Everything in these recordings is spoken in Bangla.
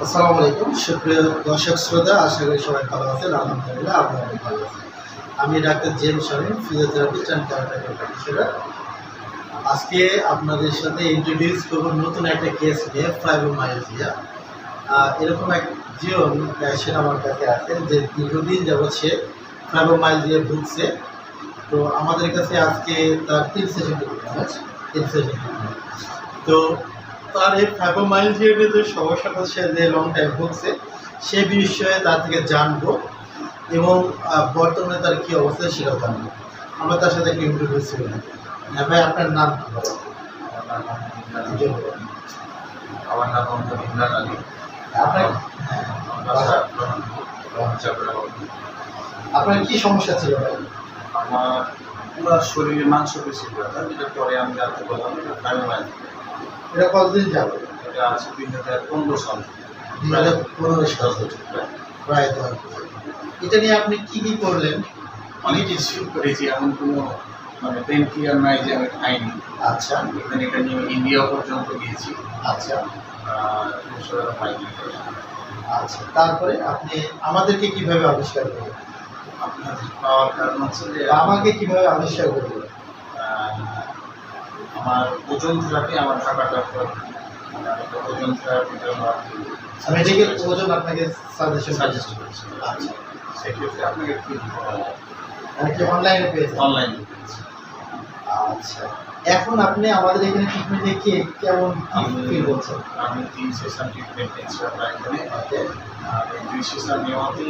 আসসালামু আলাইকুম সুপ্রিয় দর্শক শ্রোতা, আশা করি সবাই ভালো আছেন। আলহামদুলিল্লাহ আমরা অনেক ভালো আছি। আমি doctor James Shamim, physiotherapist and caretaker practitioner. আজকে আপনাদের সাথে ইন্ট্রোডিউস করব নতুন একটা কেস নিয়ে, ফাইব্রোমাইলজিয়া। এরকম একজন পেশেন্ট আমার কাছে আছেন যে দীর্ঘদিন যাবৎ সে ফাইব্রোমাইলজিয়া ভুগছে। তো আমাদের কাছে আজকে তার 3 সেশন ট্রিটমেন্ট আছে। 3 সেশন ট্রিটমেন্ট। তো তার এই ফাইব্রোমাইলজিয়ার যে সমস্যাটা সে যে লং টাইম ভুগছে সে বিষয়ে তার থেকে জানবো এবং বর্তমানে তার কী অবস্থা সেটাও জানবো। আমরা তার সাথে একটা ইন্টারভিউ ছিল। হ্যাঁ ভাই, আপনার নাম কী বলো? আমার নাম মোহাম্মদ ইমরান আলী। আপনার আপনার কী সমস্যা ছিল ভাই? আমার পুরো শরীরে মাংসপেশি ব্যথা, যেটা পরে আমি জানতে পারলাম এটা ফাইব্রোমাইলজিয়া। এটা কতদিন যাবে? এটা আছে 2015 সাল। 2015 সাল প্রায় 10 বছর। এটা নিয়ে আপনি কী কী করলেন? অনেক কিছু করেছি, এমন কোনো পেন কিলার নাই যে আমি খাইনি। আচ্ছা এখানে এটা নিয়ে ইন্ডিয়া পর্যন্ত গিয়েছি। আচ্ছা পাইনি। আচ্ছা, তারপরে আপনি আমাদেরকে কিভাবে আবিষ্কার করলেন? আপনাদের পাওয়ার কারণ হচ্ছে যে আমাকে কিভাবে আবিষ্কার করলেন? আমার ওজন থেরাপি, আমার ঢাকা ডক্টর ওজন থেরাপির জন্য মেডিকেল ওজন আপনাকে সাজেশন সাজেস্ট করেছে। আচ্ছা, সেক্ষেত্রে আপনাকে কি মানে কি অনলাইনে পেয়েছেন? অনলাইনে। আচ্ছা, এখন আপনি আমাদের এখানে ট্রিটমেন্ট দেখিয়ে কেমন ফিল করছেন? আমি 3 সেশন ট্রিটমেন্ট নিয়েছি আপনার এখানে। ওকে, আর এই 2 সেশন নেওয়াতে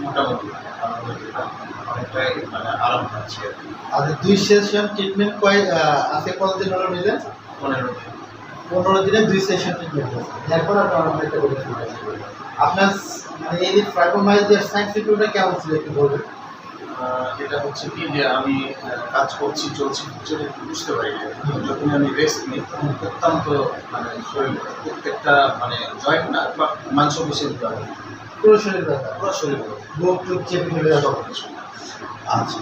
মোটামুটি অনেকটাই আরাম পাচ্ছি আর কি। আর 2 সেশন ট্রিটমেন্ট আছে কতদিন হলো নিলেন? 15 দিন। 15 দিনে 2 সেশন ট্রিটমেন্ট করছেন। এরপর আপনার অনেকটা করে আপনার মানে এই ফাইব্রোমাইলজিয়ার সাইন সিম্পটমটা কেমন ছিল একটু বলবেন? এটা হচ্ছে কি যে আমি কাজ করছি চলছি বুঝতে পারি না। যখন আমি রেস্ট নিই তখন অত্যন্ত শরীর প্রত্যেকটা জয়েন্ট না বা মাংসপেশির ব্যথা, পুরো শরীর ব্যথা, পুরো শরীর বুক টুক চেপে ধরে যাওয়া। কিছু। আচ্ছা,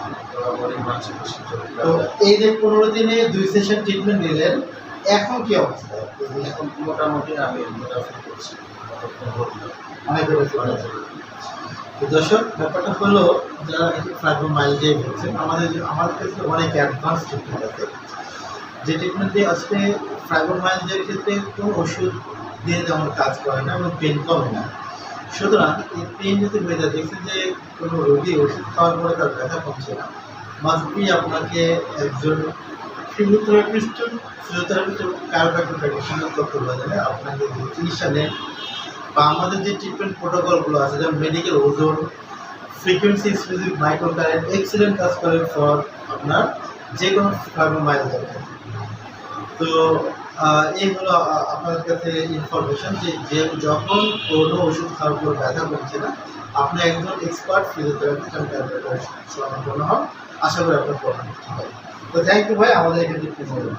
বডি মাংসপেশির তো এই যে 15 দিনে 2 সেশন ট্রিটমেন্ট দিলেন, এখন কি অবস্থা? এখন মোটামুটি আমি মোটামুটি করছি। অনেক বেড়েছে। তো দর্শক, ব্যাপারটা হলো যারা ফাইব্রোমাইলজিয়া ভুগছেন আমাদের কাছে অনেক অ্যাডভান্স ট্রিটমেন্ট আছে, যে ট্রিটমেন্ট দিয়ে আজকে ফাইব্রোমাইলজিয়ার ক্ষেত্রে কোনো ওষুধ দিয়ে যেমন কাজ করে না এবং পেন কমে না। সুতরাং এই পেন যদি হয়ে যায়, দেখছেন যে কোনো রোগী ওষুধ খাওয়ার পরে তার ব্যথা কমছে না, মাস্টবি আপনাকে একজন ফিজিওথেরাপিস্ট এবং কায়োপ্র্যাক্টর প্র্যাকটিশনার ডক্টর বাজারে আপনাকে যে চিকিৎসা নেন বা আমাদের যে ট্রিটমেন্ট প্রোটোকলগুলো আছে যেমন মেডিকেল ওজন, frequency specific micro current excellent কাজ করে ফর আপনার যে কোনো ফাইব্রোমাইলজিয়ার ক্ষেত্রে। তো এই হলো আপনাদের কাছে ইনফরমেশন যে যখন কোনো ওষুধ খাওয়ার পর ব্যথা কমছে না, আপনি একজন এক্সপার্ট ফিজিওথেরাপিস্ট এবং ক্যারাটেকার শরণাপন্ন হন। আশা করি আপনার প্রবলেম ঠিক হবে। তো থ্যাংক ইউ ভাই, আমাদের এখানে ট্রিটমেন্ট করবেন।